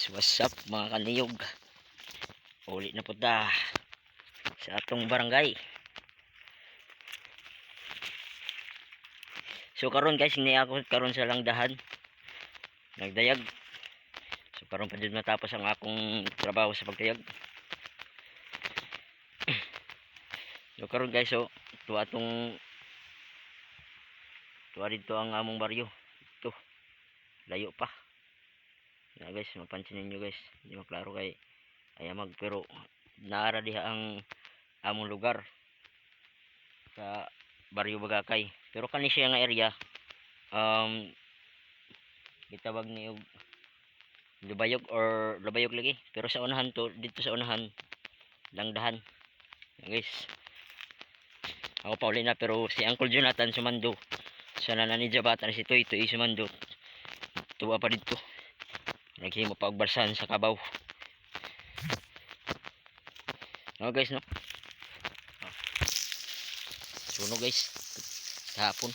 What's up mga kaniyog? Uli na po ta sa atong barangay. So karon guys, hindi ako karon sa langdahan. Nagdayag. So karon pa din matapos ang akong trabaho sa pagdayag. So karon guys, so tuwa dito ang among baryo. Ito. Layo pa. Na guys, mapansin niyo guys, hindi maklaro kay ayamag pero naara diha ang among lugar sa Baryo Bagakay. Pero kani siya nga area gitawag ni og Lubayog or Lubayog lagi. Pero sa unahan to, dito sa unahan langdahan. Guys. Ako pa uli na pero si Uncle Jonathan sumando. Sa nanani Jabatan si Toy sumando. Tuwa pa dito. Naghimo pa og balsan sa kabaw. No guys no. Suno guys. Kahapon.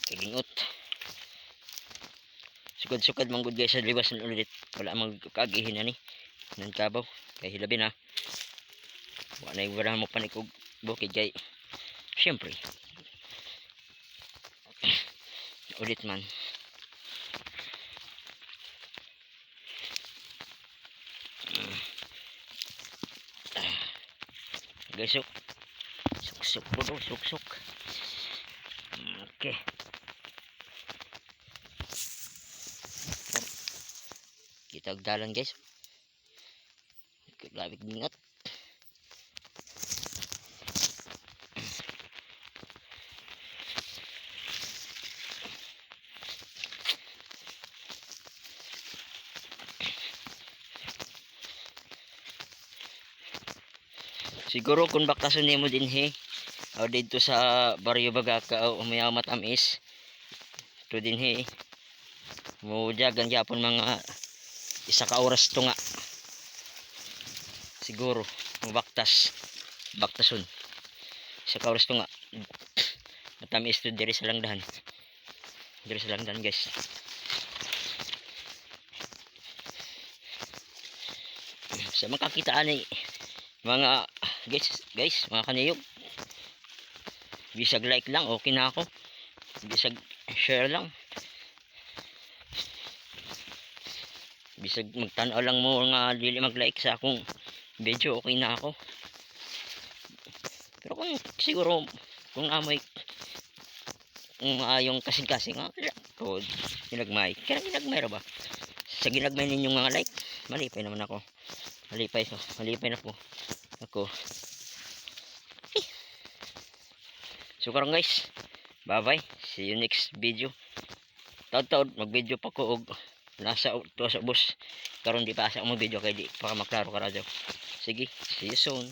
Kagingot. Sukad-sukad man gud guys sa liwas na ulit. Wala magkagihin na ni. Nang kabaw. Kay hilabi na. Wala mo panik og bukid kay. Siyempre. Ulit man. Guys, suksok po daw, suksok. Okay. Kita dalan guys. Labig bingat. Siguro kung bakason nimo dinhi o dito sa Baryo Bagaka o Umayamat Amis to dinhi mo jagan gyapon mga isa ka oras to nga siguro baktason isa ka oras to nga matamis to diri sa langdahan guys. Sa makakita ani mga guys mga kaniyog, bisag like lang okay na ako, bisag share lang, bisag magtanaw lang mo nga dili mag like sa akong video okay na ako. Pero kung siguro kung amoy kung maayong kasing-kasing ko ginagmay ra ba sa ginagmay ninyong mga like, malipay naman ako, malipay na po ako. So karon guys, bye bye, see you next video. Taud mag video pa ko og nasa to sa bus karon di pa sa mo video kay di pa maklaro ka radyo. Sige, see you soon.